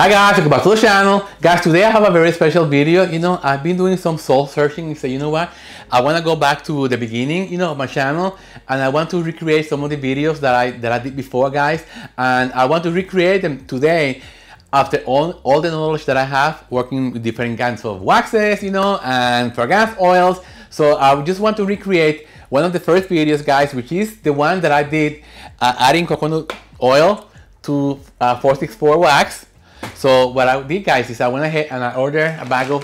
Hi guys, welcome back to the channel. Guys, today I have a very special video. You know, I've been doing some soul searching, so you know what? I want to go back to the beginning, you know, of my channel, and I want to recreate some of the videos that I did before, guys. And I want to recreate them today after all the knowledge that I have working with different kinds of waxes, you know, and fragrance oils. So I just want to recreate one of the first videos, guys, which is the one that I did adding coconut oil to 464 wax. So what I did, guys, is I went ahead and I ordered a bag of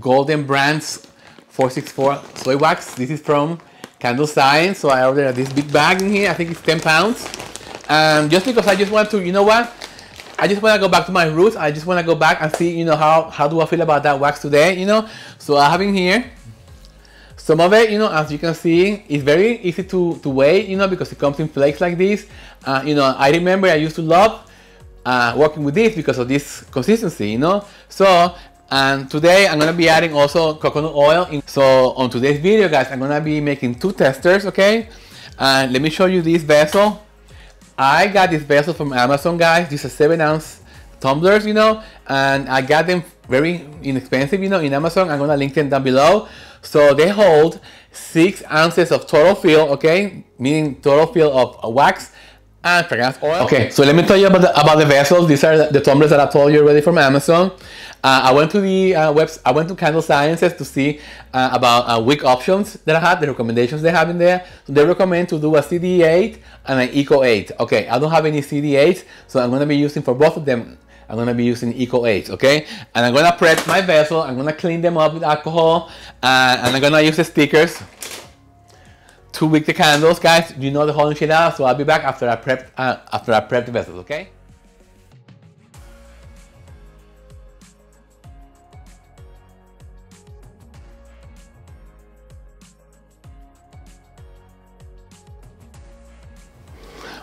Golden Brands 464 soy wax. This is from Candleromance. So I ordered this big bag in here. I think it's 10 pounds. Just because I just want to, you know what? I just want to go back to my roots. I just want to go back and see, you know, how do I feel about that wax today, you know? So I have in here some of it, you know, as you can see, it's very easy to weigh, you know, because it comes in flakes like this. You know, I remember I used to love working with this because of this consistency, you know. So and today I'm gonna be adding also coconut oil so on today's video, guys, I'm gonna be making two testers, okay? And let me show you this vessel. I got this vessel from Amazon, guys. These are 7-ounce tumblers, you know, and I got them very inexpensive, you know, in Amazon. I'm gonna link them down below. So they hold 6 ounces of total fill, okay, meaning total fill of wax and fragrance oil. Okay, so let me tell you about the vessels. These are the tumblers that I told you already from Amazon. I went to the I went to Candleromance to see about wig options that I had, the recommendations they have in there. So they recommend to do a CD8 and an Eco 8. Okay, I don't have any CD8, so I'm going to be using for both of them. I'm going to be using Eco 8, okay? And I'm going to prep my vessel. I'm going to clean them up with alcohol, and I'm going to use the stickers to wick the candles, guys. You know the whole shit out, so I'll be back after I prep the vessels, okay?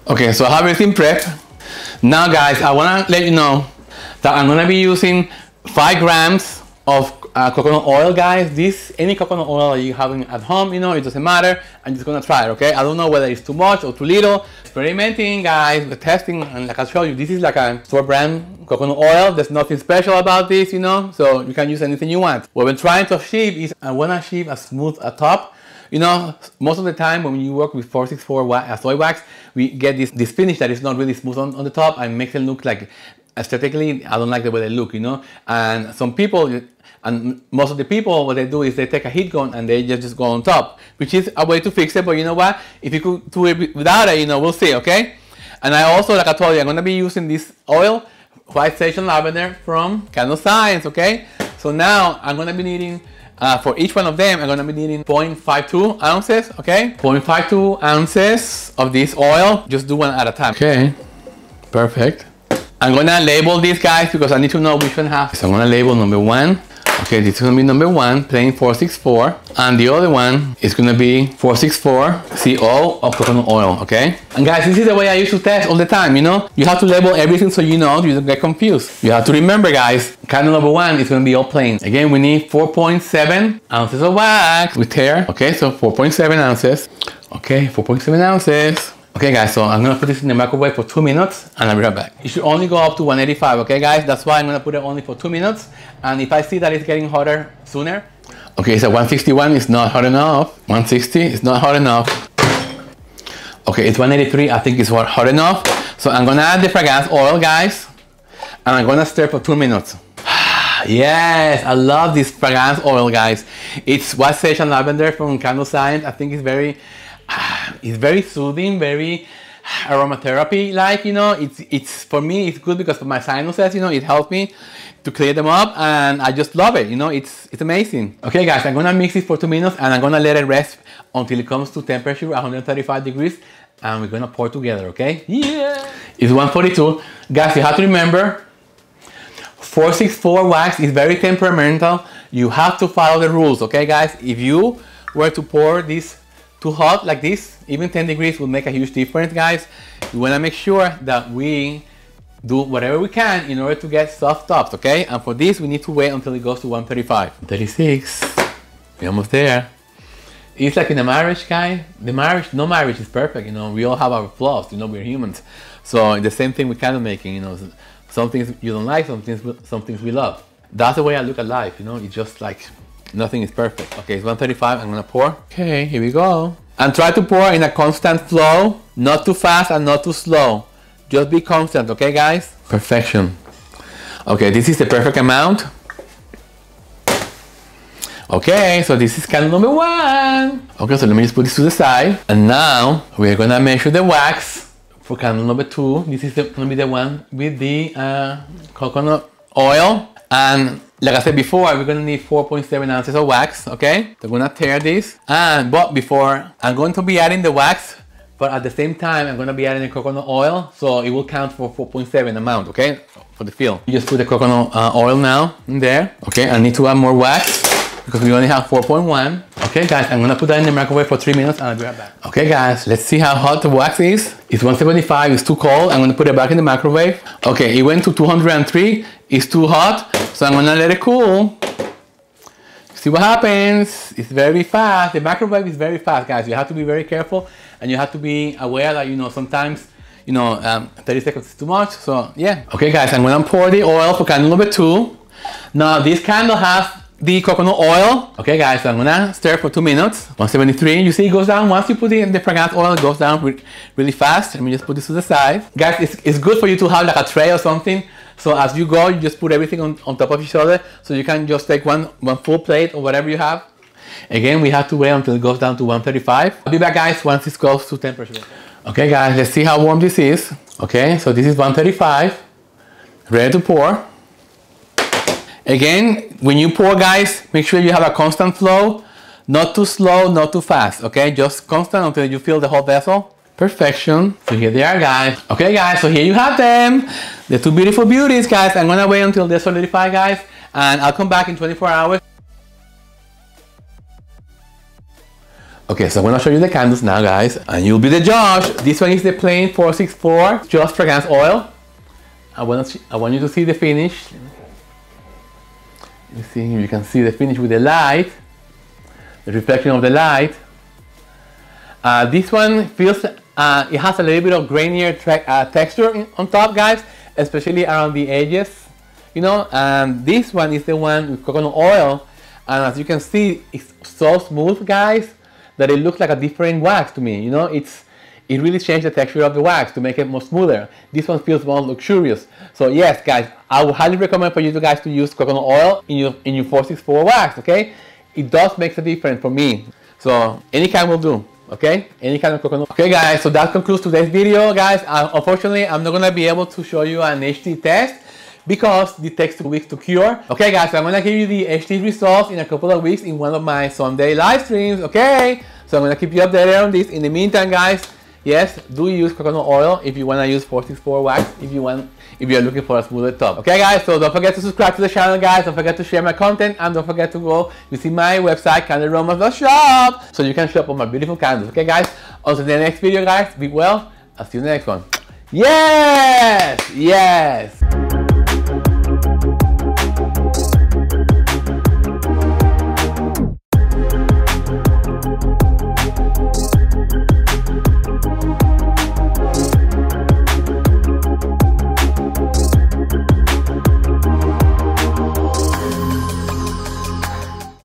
Okay, so I have everything prepped. Now, guys, I want to let you know that I'm going to be using 5 grams of coconut oil, guys. Any coconut oil that you have at home, you know, it doesn't matter. I'm just gonna try it, okay? I don't know whether it's too much or too little. Experimenting, guys, the testing, and like I showed you, this is like a store brand coconut oil. There's nothing special about this, you know, so you can use anything you want. What we're trying to achieve is I want to achieve a smooth top. You know, most of the time when you work with 464 soy wax, we get this finish that is not really smooth on the top and makes it look like aesthetically, I don't like the way they look, you know. And some people, and most of the people, what they do is they take a heat gun and they just go on top, which is a way to fix it. But you know what? If you could do it without it, you know, we'll see, okay? And I also, like I told you, I'm gonna be using this oil, White Station Lavender from Candleromance, okay? So now I'm gonna be needing, for each one of them, I'm gonna be needing 0.52 ounces, okay? 0.52 ounces of this oil. Just do one at a time. Okay, perfect. I'm gonna label these, guys, because I need to know which one has. So I'm gonna label number 1. Okay, this is gonna be number 1, plain 464, and the other one is gonna be 464 CO of coconut oil, okay? And guys, this is the way I used to test all the time, you know? You have to label everything so you know, you don't get confused. You have to remember, guys, candle number 1 is gonna be all plain. Again, we need 4.7 ounces of wax with hair. Okay, so 4.7 ounces. Okay, 4.7 ounces. Okay, guys, so I'm gonna put this in the microwave for 2 minutes and I'll be right back. It should only go up to 185, okay, guys? That's why I'm gonna put it only for 2 minutes. And if I see that it's getting hotter sooner, okay, so 161 is not hot enough. 160 is not hot enough. Okay, it's 183, I think it's hot enough. So I'm gonna add the fragrance oil, guys, and I'm gonna stir for 2 minutes. Yes, I love this fragrance oil, guys. It's White Station Lavender from Candleromance. I think it's very soothing, very aromatherapy like, you know. It's for me, it's good because of my sinuses, you know. It helps me to clear them up, and I just love it, you know. It's amazing. Okay, guys, I'm gonna mix it for 2 minutes and I'm gonna let it rest until it comes to temperature 135 degrees, and we're gonna pour together, okay? Yeah, it's 142. Guys, you have to remember 464 wax is very temperamental. You have to follow the rules, okay, guys? If you were to pour this too hot like this, even 10 degrees will make a huge difference, guys. You want to make sure that we do whatever we can in order to get soft tops, okay? And for this, we need to wait until it goes to 135. 36, we're almost there. It's like in a marriage, guy. No marriage is perfect, you know. We all have our flaws, you know, we're humans. So the same thing with candle making, you know. Some things you don't like, some things we love. That's the way I look at life, you know. It's just like nothing is perfect. Okay, it's 135. I'm gonna pour. Okay, here we go. And try to pour in a constant flow, not too fast and not too slow. Just be constant, okay, guys? Perfection. Okay, this is the perfect amount. Okay, so this is candle number 1. Okay, so let me just put this to the side. And now we're gonna measure the wax for candle number 2. This is gonna be the one with the coconut oil. And like I said before, we're gonna need 4.7 ounces of wax, okay? So I'm gonna tear this. But before, I'm going to be adding the wax, but at the same time, I'm gonna be adding the coconut oil, so it will count for 4.7 amount, okay? For the fill. You just put the coconut oil now in there. Okay, I need to add more wax, because we only have 4.1. Okay guys, I'm gonna put that in the microwave for 3 minutes and I'll be right back. Okay guys, let's see how hot the wax is. It's 175, it's too cold. I'm gonna put it back in the microwave. Okay, it went to 203, it's too hot. So I'm gonna let it cool. See what happens. It's very fast. The microwave is very fast, guys. You have to be very careful and you have to be aware that, you know, sometimes, you know, 30 seconds is too much. So yeah. Okay guys, I'm gonna pour the oil for candle number 2. Now this candle has the coconut oil. Okay guys, so I'm gonna stir for 2 minutes. 173, you see it goes down. Once you put the fragrance oil, it goes down really fast. Let me just put this to the side. Guys, it's good for you to have like a tray or something. So as you go, you just put everything on top of each other. So you can just take one full plate or whatever you have. Again, we have to wait until it goes down to 135. I'll be back guys once it goes to temperature. Okay guys, let's see how warm this is. Okay, so this is 135. Ready to pour. Again, when you pour, guys, make sure you have a constant flow, not too slow, not too fast, okay? Just constant until you fill the whole vessel. Perfection. So here they are, guys. Okay, guys, so here you have them. The 2 beautiful beauties, guys. I'm gonna wait until they solidify, guys, and I'll come back in 24 hours. Okay, so I'm gonna show you the candles now, guys, and you'll be the judge. This one is the plain 464, just fragrance oil. I want you to see the finish. You see, you can see the finish with the light, the reflection of the light. This one feels, it has a little bit of grainier texture on top, guys, especially around the edges, you know. And this one is the one with coconut oil, and as you can see, it's so smooth, guys, that it looks like a different wax to me, you know. It really changed the texture of the wax to make it more smoother. This one feels more luxurious. So yes, guys, I would highly recommend for you guys to use coconut oil in your 464 wax, okay? It does make a difference for me. So any kind will do, okay? Any kind of coconut. Okay guys, so that concludes today's video, guys. Unfortunately, I'm not gonna be able to show you an HD test because it takes 2 weeks to cure. Okay guys, so I'm gonna give you the HD results in a couple of weeks in one of my Sunday live streams, okay? So I'm gonna keep you updated on this. In the meantime, guys, yes, do use coconut oil if you want to use 464 wax, if you're looking for a smoother top. Okay guys, so don't forget to subscribe to the channel, guys. Don't forget to share my content, and don't forget to go visit my website, candleromance.shop, so you can shop on my beautiful candles. Okay guys, until the next video, guys, be well. I'll see you in the next one. Yes! Yes!